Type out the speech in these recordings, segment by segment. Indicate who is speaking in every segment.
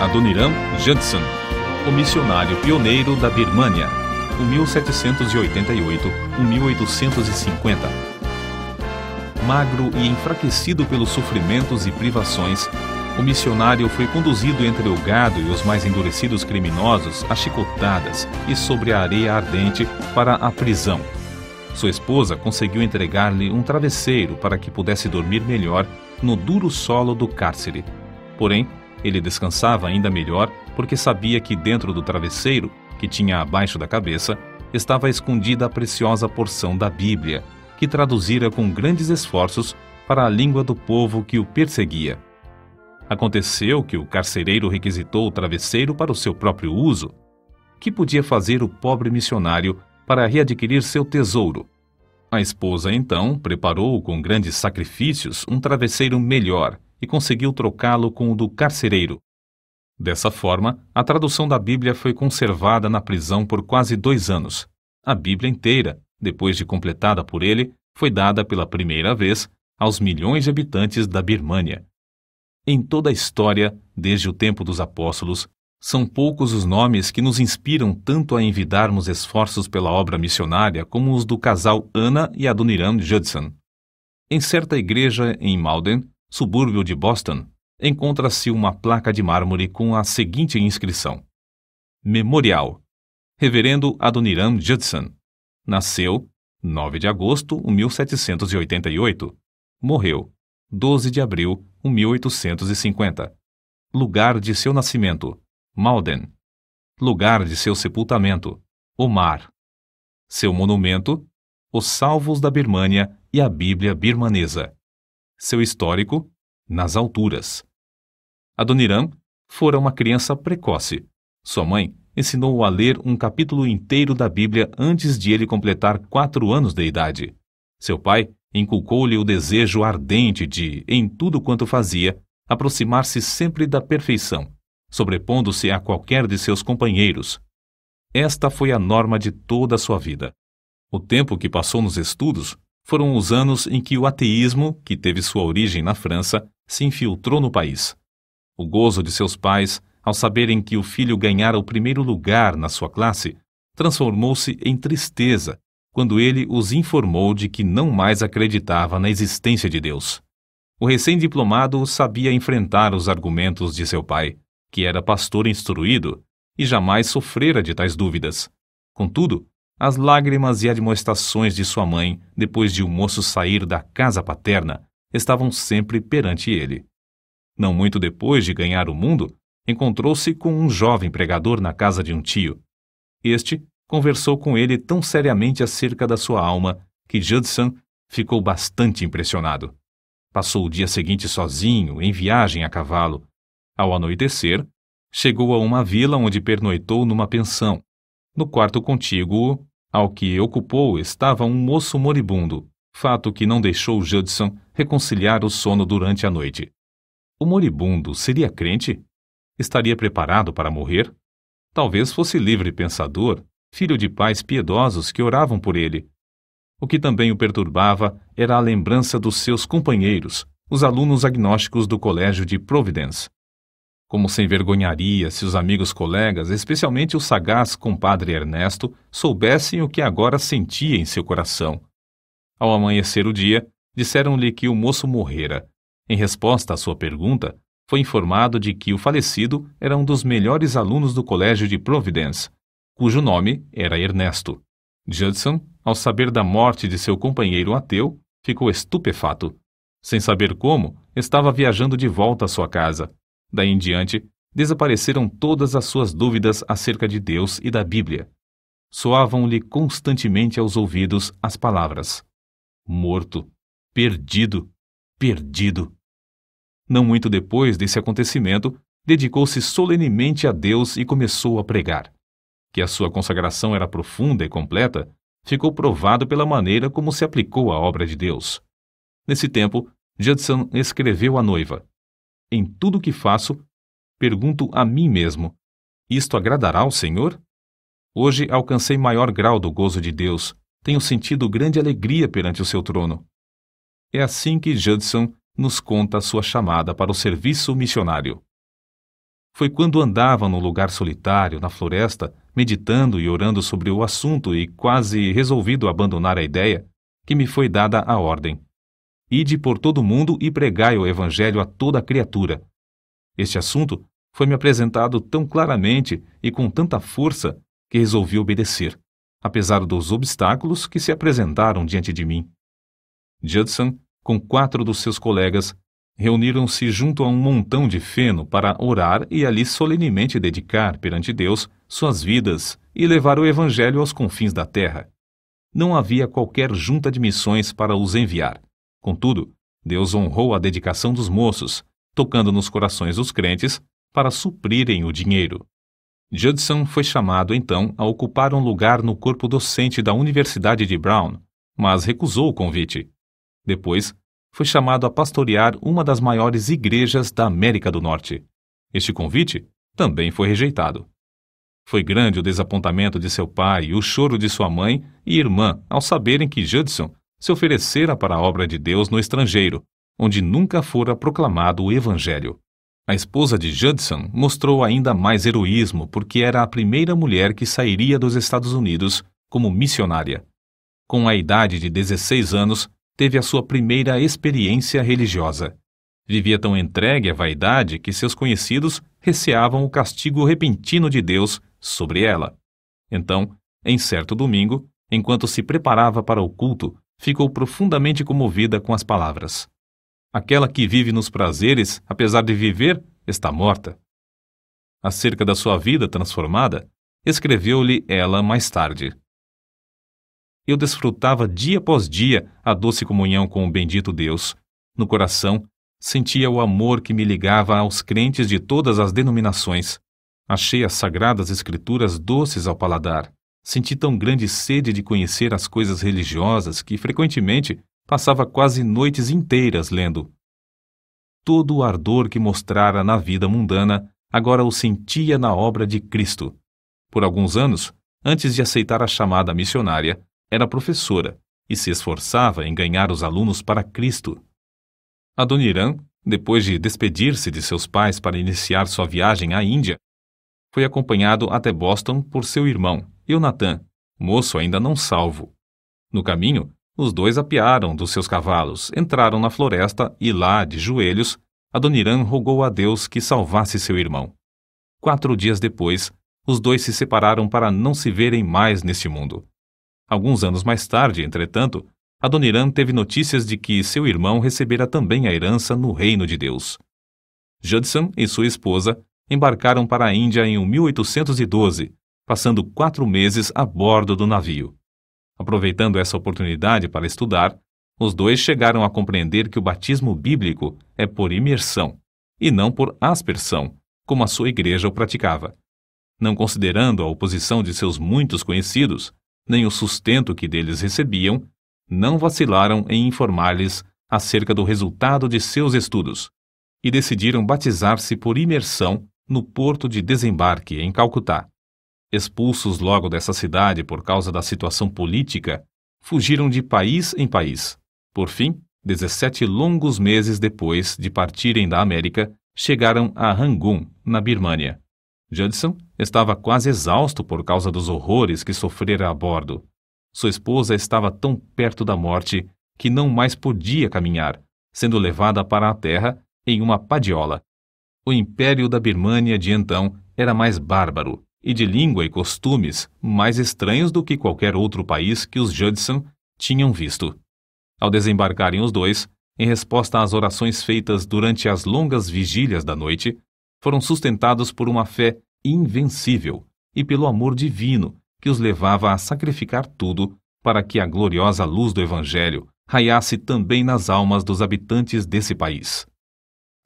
Speaker 1: Adoniram Judson, o missionário pioneiro da Birmânia, 1788-1850. Magro e enfraquecido pelos sofrimentos e privações, o missionário foi conduzido entre o gado e os mais endurecidos criminosos a chicotadas e sobre a areia ardente para a prisão. Sua esposa conseguiu entregar-lhe um travesseiro para que pudesse dormir melhor no duro solo do cárcere. Porém, ele descansava ainda melhor porque sabia que dentro do travesseiro, que tinha abaixo da cabeça, estava escondida a preciosa porção da Bíblia, que traduzira com grandes esforços para a língua do povo que o perseguia. Aconteceu que o carcereiro requisitou o travesseiro para o seu próprio uso. Que podia fazer o pobre missionário para readquirir seu tesouro? A esposa, então, preparou com grandes sacrifícios um travesseiro melhor e conseguiu trocá-lo com o do carcereiro. Dessa forma, a tradução da Bíblia foi conservada na prisão por quase 2 anos. A Bíblia inteira, depois de completada por ele, foi dada pela primeira vez aos milhões de habitantes da Birmânia. Em toda a história, desde o tempo dos apóstolos, são poucos os nomes que nos inspiram tanto a envidarmos esforços pela obra missionária como os do casal Anna e Adoniram Judson. Em certa igreja em Malden, subúrbio de Boston, encontra-se uma placa de mármore com a seguinte inscrição: Memorial. Reverendo Adoniram Judson. Nasceu 9 de agosto de 1788. Morreu 12 de abril de 1850. Lugar de seu nascimento: Malden. Lugar de seu sepultamento: Omar. Seu monumento: Os Salvos da Birmânia e a Bíblia Birmanesa. Seu histórico: nas alturas. Adoniram fora uma criança precoce. Sua mãe ensinou-o a ler um capítulo inteiro da Bíblia antes de ele completar 4 anos de idade. Seu pai inculcou-lhe o desejo ardente de, em tudo quanto fazia, aproximar-se sempre da perfeição, sobrepondo-se a qualquer de seus companheiros. Esta foi a norma de toda a sua vida. O tempo que passou nos estudos foram os anos em que o ateísmo, que teve sua origem na França, se infiltrou no país. O gozo de seus pais, ao saberem que o filho ganhara o primeiro lugar na sua classe, transformou-se em tristeza quando ele os informou de que não mais acreditava na existência de Deus. O recém-diplomado sabia enfrentar os argumentos de seu pai, que era pastor instruído, e jamais sofrera de tais dúvidas. Contudo, as lágrimas e admoestações de sua mãe, depois de o moço sair da casa paterna, estavam sempre perante ele. Não muito depois de ganhar o mundo, encontrou-se com um jovem pregador na casa de um tio. Este conversou com ele tão seriamente acerca da sua alma que Judson ficou bastante impressionado. Passou o dia seguinte sozinho, em viagem a cavalo. Ao anoitecer, chegou a uma vila onde pernoitou numa pensão. No quarto contíguo ao que ocupou estava um moço moribundo, fato que não deixou Judson reconciliar o sono durante a noite. O moribundo seria crente? Estaria preparado para morrer? Talvez fosse livre pensador, filho de pais piedosos que oravam por ele. O que também o perturbava era a lembrança dos seus companheiros, os alunos agnósticos do colégio de Providence. Como se envergonharia se os amigos colegas, especialmente o sagaz compadre Ernesto, soubessem o que agora sentia em seu coração. Ao amanhecer o dia, disseram-lhe que o moço morrera. Em resposta à sua pergunta, foi informado de que o falecido era um dos melhores alunos do colégio de Providence, cujo nome era Ernesto. Judson, ao saber da morte de seu companheiro ateu, ficou estupefato. Sem saber como, estava viajando de volta à sua casa. Daí em diante, desapareceram todas as suas dúvidas acerca de Deus e da Bíblia. Soavam-lhe constantemente aos ouvidos as palavras: morto, perdido, perdido. Não muito depois desse acontecimento, dedicou-se solenemente a Deus e começou a pregar. Que a sua consagração era profunda e completa, ficou provado pela maneira como se aplicou à obra de Deus. Nesse tempo, Judson escreveu à noiva: em tudo o que faço, pergunto a mim mesmo: isto agradará ao Senhor? Hoje alcancei maior grau do gozo de Deus, tenho sentido grande alegria perante o seu trono. É assim que Judson nos conta a sua chamada para o serviço missionário. Foi quando andava num lugar solitário, na floresta, meditando e orando sobre o assunto e quase resolvido abandonar a ideia, que me foi dada a ordem: ide por todo o mundo e pregai o evangelho a toda criatura. Este assunto foi-me apresentado tão claramente e com tanta força que resolvi obedecer, apesar dos obstáculos que se apresentaram diante de mim. Judson, com 4 dos seus colegas, reuniram-se junto a um montão de feno para orar e ali solenemente dedicar perante Deus suas vidas e levar o evangelho aos confins da terra. Não havia qualquer junta de missões para os enviar. Contudo, Deus honrou a dedicação dos moços, tocando nos corações dos crentes para suprirem o dinheiro. Judson foi chamado, então, a ocupar um lugar no corpo docente da Universidade de Brown, mas recusou o convite. Depois, foi chamado a pastorear uma das maiores igrejas da América do Norte. Este convite também foi rejeitado. Foi grande o desapontamento de seu pai e o choro de sua mãe e irmã ao saberem que Judson se oferecera para a obra de Deus no estrangeiro, onde nunca fora proclamado o Evangelho. A esposa de Judson mostrou ainda mais heroísmo porque era a primeira mulher que sairia dos Estados Unidos como missionária. Com a idade de 16 anos, teve a sua primeira experiência religiosa. Vivia tão entregue à vaidade que seus conhecidos receavam o castigo repentino de Deus sobre ela. Então, em certo domingo, enquanto se preparava para o culto, ficou profundamente comovida com as palavras: aquela que vive nos prazeres, apesar de viver, está morta. Acerca da sua vida transformada, escreveu-lhe ela mais tarde: eu desfrutava dia após dia a doce comunhão com o bendito Deus. No coração, sentia o amor que me ligava aos crentes de todas as denominações. Achei as sagradas escrituras doces ao paladar. Senti tão grande sede de conhecer as coisas religiosas que, frequentemente, passava quase noites inteiras lendo. Todo o ardor que mostrara na vida mundana, agora o sentia na obra de Cristo. Por alguns anos, antes de aceitar a chamada missionária, era professora e se esforçava em ganhar os alunos para Cristo. Adoniram, depois de despedir-se de seus pais para iniciar sua viagem à Índia, foi acompanhado até Boston por seu irmão, Eunathan, moço ainda não salvo. No caminho, os dois apearam dos seus cavalos, entraram na floresta e lá, de joelhos, Adoniram rogou a Deus que salvasse seu irmão. 4 dias depois, os dois se separaram para não se verem mais neste mundo. Alguns anos mais tarde, entretanto, Adoniram teve notícias de que seu irmão recebera também a herança no reino de Deus. Judson e sua esposa embarcaram para a Índia em 1812, passando 4 meses a bordo do navio. Aproveitando essa oportunidade para estudar, os dois chegaram a compreender que o batismo bíblico é por imersão, e não por aspersão, como a sua igreja o praticava. Não considerando a oposição de seus muitos conhecidos, nem o sustento que deles recebiam, não vacilaram em informar-lhes acerca do resultado de seus estudos, e decidiram batizar-se por imersão no porto de desembarque, em Calcutá. Expulsos logo dessa cidade por causa da situação política, fugiram de país em país. Por fim, 17 longos meses depois de partirem da América, chegaram a Rangoon, na Birmânia. Judson estava quase exausto por causa dos horrores que sofrera a bordo. Sua esposa estava tão perto da morte que não mais podia caminhar, sendo levada para a terra em uma padiola. O império da Birmânia de então era mais bárbaro e de língua e costumes mais estranhos do que qualquer outro país que os Judson tinham visto. Ao desembarcarem os dois, em resposta às orações feitas durante as longas vigílias da noite, foram sustentados por uma fé invencível e pelo amor divino que os levava a sacrificar tudo para que a gloriosa luz do Evangelho raiasse também nas almas dos habitantes desse país.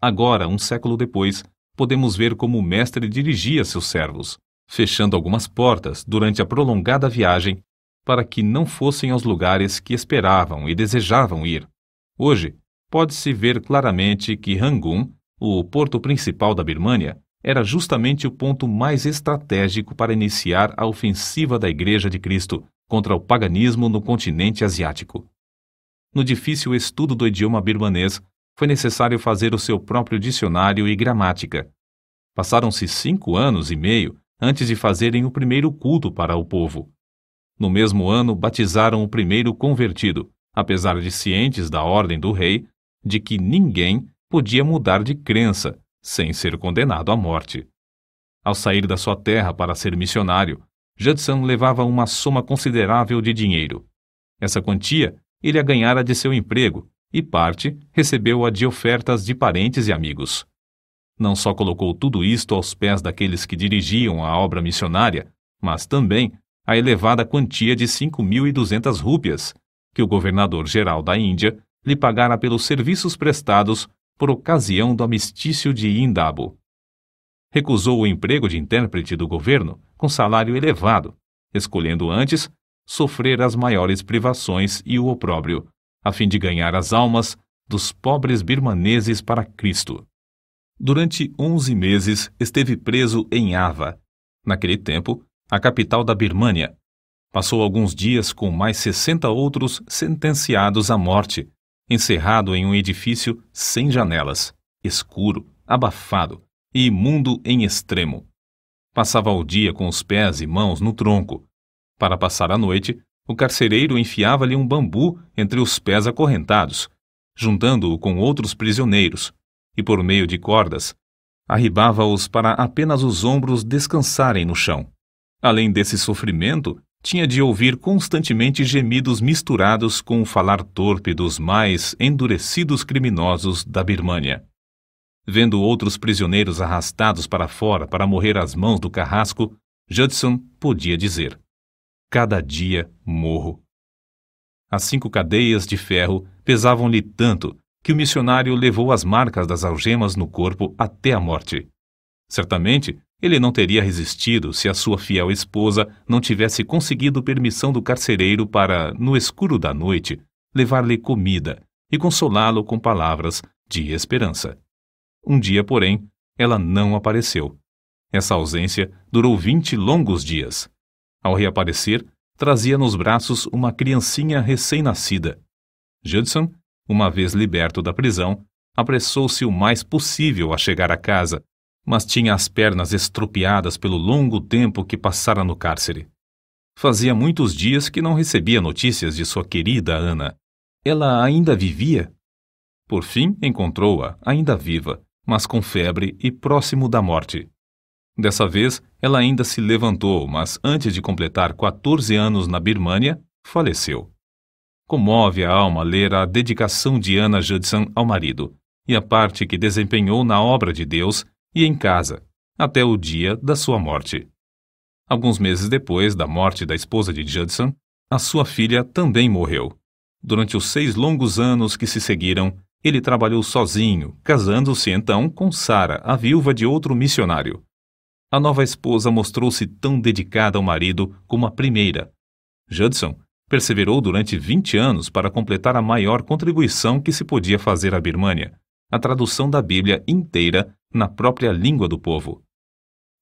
Speaker 1: Agora, um século depois, podemos ver como o mestre dirigia seus servos, fechando algumas portas durante a prolongada viagem para que não fossem aos lugares que esperavam e desejavam ir. Hoje, pode-se ver claramente que Rangoon, o porto principal da Birmânia, era justamente o ponto mais estratégico para iniciar a ofensiva da Igreja de Cristo contra o paganismo no continente asiático. No difícil estudo do idioma birmanês, foi necessário fazer o seu próprio dicionário e gramática. Passaram-se 5 anos e meio antes de fazerem o primeiro culto para o povo. No mesmo ano, batizaram o primeiro convertido, apesar de cientes da ordem do rei de que ninguém podia mudar de crença sem ser condenado à morte. Ao sair da sua terra para ser missionário, Judson levava uma soma considerável de dinheiro. Essa quantia ele a ganhara de seu emprego e parte recebeu-a de ofertas de parentes e amigos. Não só colocou tudo isto aos pés daqueles que dirigiam a obra missionária, mas também a elevada quantia de 5.200 rúpias, que o governador-geral da Índia lhe pagara pelos serviços prestados por ocasião do amistício de Indabo. Recusou o emprego de intérprete do governo com salário elevado, escolhendo antes sofrer as maiores privações e o opróbrio, a fim de ganhar as almas dos pobres birmaneses para Cristo. Durante 11 meses esteve preso em Ava, naquele tempo, a capital da Birmânia. Passou alguns dias com mais 60 outros sentenciados à morte, encerrado em um edifício sem janelas, escuro, abafado e imundo em extremo. Passava o dia com os pés e mãos no tronco. Para passar a noite, o carcereiro enfiava-lhe um bambu entre os pés acorrentados, juntando-o com outros prisioneiros, e por meio de cordas, arribava-os para apenas os ombros descansarem no chão. Além desse sofrimento, tinha de ouvir constantemente gemidos misturados com o falar torpe dos mais endurecidos criminosos da Birmânia. Vendo outros prisioneiros arrastados para fora para morrer às mãos do carrasco, Judson podia dizer: cada dia morro. As 5 cadeias de ferro pesavam-lhe tanto que o missionário levou as marcas das algemas no corpo até a morte. Certamente, ele não teria resistido se a sua fiel esposa não tivesse conseguido permissão do carcereiro para, no escuro da noite, levar-lhe comida e consolá-lo com palavras de esperança. Um dia, porém, ela não apareceu. Essa ausência durou 20 longos dias. Ao reaparecer, trazia nos braços uma criancinha recém-nascida. Judson, uma vez liberto da prisão, apressou-se o mais possível a chegar a casa, mas tinha as pernas estropiadas pelo longo tempo que passara no cárcere. Fazia muitos dias que não recebia notícias de sua querida Ana. Ela ainda vivia? Por fim, encontrou-a, ainda viva, mas com febre e próximo da morte. Dessa vez, ela ainda se levantou, mas antes de completar 14 anos na Birmânia, faleceu. Comove a alma ler a dedicação de Anna Judson ao marido e a parte que desempenhou na obra de Deus e em casa, até o dia da sua morte. Alguns meses depois da morte da esposa de Judson, a sua filha também morreu. Durante os 6 longos anos que se seguiram, ele trabalhou sozinho, casando-se então com Sarah, a viúva de outro missionário. A nova esposa mostrou-se tão dedicada ao marido como a primeira. Judson perseverou durante 20 anos para completar a maior contribuição que se podia fazer à Birmânia, a tradução da Bíblia inteira na própria língua do povo.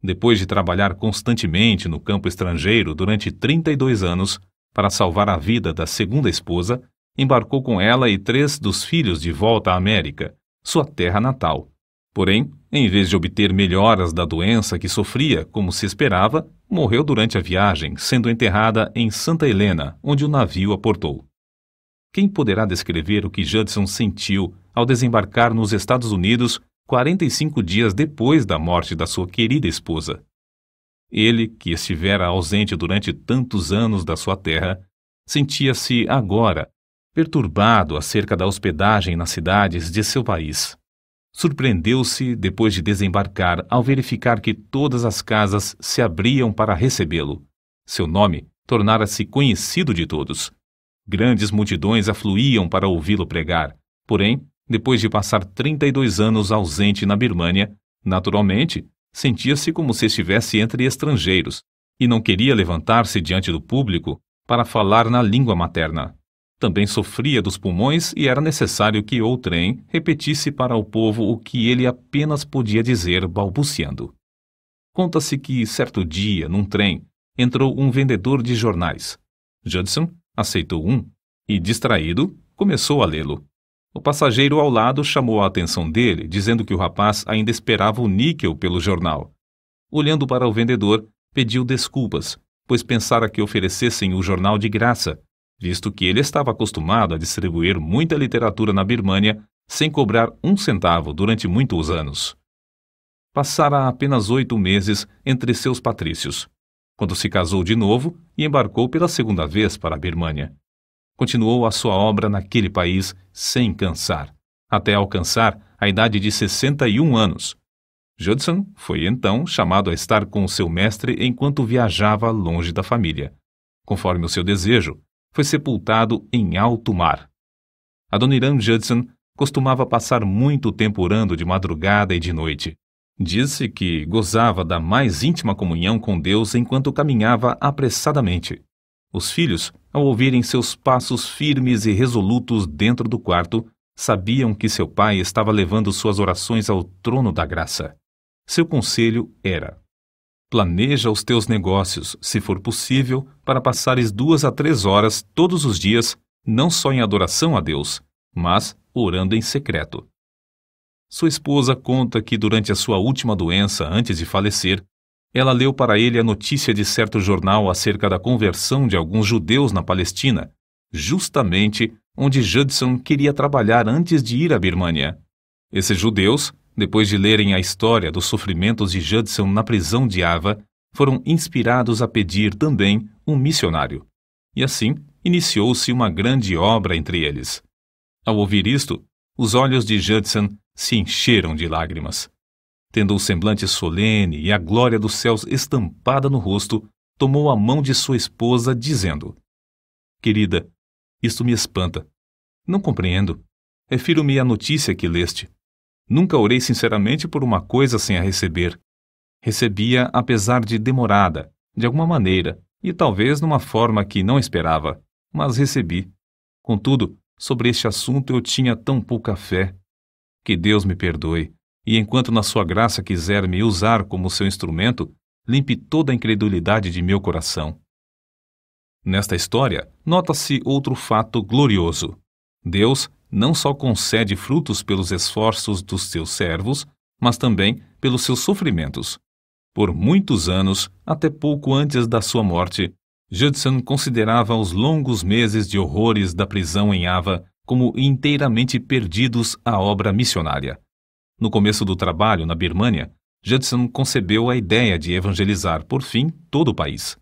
Speaker 1: Depois de trabalhar constantemente no campo estrangeiro durante 32 anos, para salvar a vida da segunda esposa, embarcou com ela e 3 dos filhos de volta à América, sua terra natal. Porém, em vez de obter melhoras da doença que sofria, como se esperava, morreu durante a viagem, sendo enterrada em Santa Helena, onde o navio aportou. Quem poderá descrever o que Judson sentiu ao desembarcar nos Estados Unidos 45 dias depois da morte da sua querida esposa? Ele, que estivera ausente durante tantos anos da sua terra, sentia-se agora perturbado acerca da hospedagem nas cidades de seu país. Surpreendeu-se, depois de desembarcar, ao verificar que todas as casas se abriam para recebê-lo. Seu nome tornara-se conhecido de todos. Grandes multidões afluíam para ouvi-lo pregar. Porém, depois de passar 32 anos ausente na Birmânia, naturalmente, sentia-se como se estivesse entre estrangeiros e não queria levantar-se diante do público para falar na língua materna. Também sofria dos pulmões e era necessário que outrem repetisse para o povo o que ele apenas podia dizer balbuciando. Conta-se que, certo dia, num trem, entrou um vendedor de jornais. Judson aceitou um e, distraído, começou a lê-lo. O passageiro ao lado chamou a atenção dele, dizendo que o rapaz ainda esperava o níquel pelo jornal. Olhando para o vendedor, pediu desculpas, pois pensara que oferecessem o jornal de graça, visto que ele estava acostumado a distribuir muita literatura na Birmânia sem cobrar um centavo durante muitos anos. Passara apenas 8 meses entre seus patrícios, quando se casou de novo e embarcou pela segunda vez para a Birmânia. Continuou a sua obra naquele país sem cansar, até alcançar a idade de 61 anos. Judson foi então chamado a estar com seu mestre enquanto viajava longe da família. Conforme o seu desejo, foi sepultado em alto mar. Adoniram Judson costumava passar muito tempo orando de madrugada e de noite. Disse que gozava da mais íntima comunhão com Deus enquanto caminhava apressadamente. Os filhos, ao ouvirem seus passos firmes e resolutos dentro do quarto, sabiam que seu pai estava levando suas orações ao trono da graça. Seu conselho era: planeja os teus negócios, se for possível, para passares 2 a 3 horas todos os dias, não só em adoração a Deus, mas orando em secreto. Sua esposa conta que durante a sua última doença, antes de falecer, ela leu para ele a notícia de certo jornal acerca da conversão de alguns judeus na Palestina, justamente onde Judson queria trabalhar antes de ir à Birmânia. Esses judeus, depois de lerem a história dos sofrimentos de Judson na prisão de Ava, foram inspirados a pedir também um missionário. E assim, iniciou-se uma grande obra entre eles. Ao ouvir isto, os olhos de Judson se encheram de lágrimas. Tendo o semblante solene e a glória dos céus estampada no rosto, tomou a mão de sua esposa, dizendo: Querida, isto me espanta. Não compreendo. Refiro-me à notícia que leste. Nunca orei sinceramente por uma coisa sem a receber. Recebia apesar de demorada, de alguma maneira, e talvez numa forma que não esperava, mas recebi. Contudo, sobre este assunto eu tinha tão pouca fé. Que Deus me perdoe, e enquanto na sua graça quiser me usar como seu instrumento, limpe toda a incredulidade de meu coração. Nesta história, nota-se outro fato glorioso. Deus não só concede frutos pelos esforços dos seus servos, mas também pelos seus sofrimentos. Por muitos anos, até pouco antes da sua morte, Judson considerava os longos meses de horrores da prisão em Ava como inteiramente perdidos à obra missionária. No começo do trabalho na Birmânia, Judson concebeu a ideia de evangelizar, por fim, todo o país.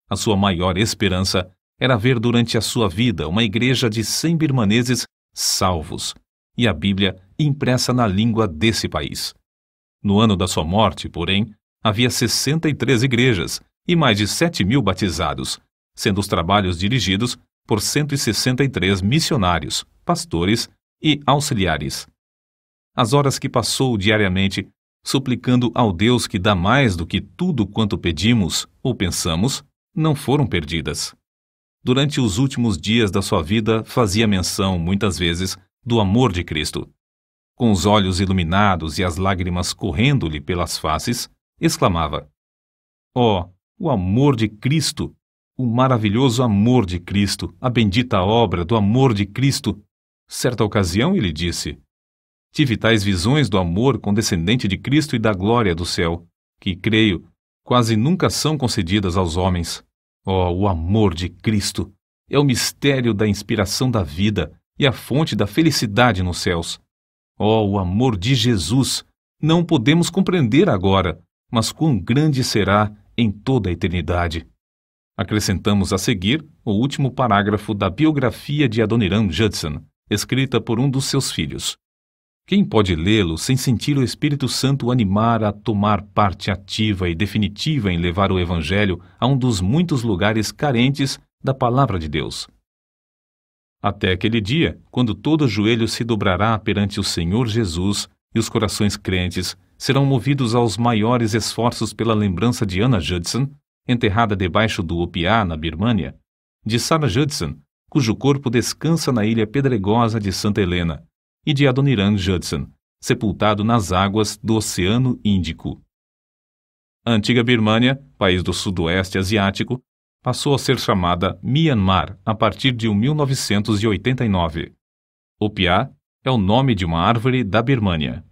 Speaker 1: A sua maior esperança era ver durante a sua vida uma igreja de 100 birmaneses salvos, e a Bíblia impressa na língua desse país. No ano da sua morte, porém, havia 63 igrejas e mais de 7.000 batizados, sendo os trabalhos dirigidos por 163 missionários, pastores e auxiliares. As horas que passou diariamente, suplicando ao Deus que dá mais do que tudo quanto pedimos ou pensamos, não foram perdidas. Durante os últimos dias da sua vida, fazia menção, muitas vezes, do amor de Cristo. Com os olhos iluminados e as lágrimas correndo-lhe pelas faces, exclamava: Oh, o amor de Cristo! O maravilhoso amor de Cristo! A bendita obra do amor de Cristo! Certa ocasião ele disse: Tive tais visões do amor condescendente de Cristo e da glória do céu, que, creio, quase nunca são concedidas aos homens. Oh, o amor de Cristo! É o mistério da inspiração da vida e a fonte da felicidade nos céus. Oh, o amor de Jesus! Não podemos compreender agora, mas quão grande será em toda a eternidade. Acrescentamos a seguir o último parágrafo da biografia de Adoniram Judson, escrita por um dos seus filhos. Quem pode lê-lo sem sentir o Espírito Santo o animar a tomar parte ativa e definitiva em levar o Evangelho a um dos muitos lugares carentes da Palavra de Deus? Até aquele dia, quando todo joelho se dobrará perante o Senhor Jesus e os corações crentes serão movidos aos maiores esforços pela lembrança de Anna Judson, enterrada debaixo do Opiá, na Birmânia, de Sarah Judson, cujo corpo descansa na ilha pedregosa de Santa Helena, e de Adoniram Judson, sepultado nas águas do Oceano Índico. A antiga Birmânia, país do sudoeste asiático, passou a ser chamada Myanmar a partir de 1989. O piá é o nome de uma árvore da Birmânia.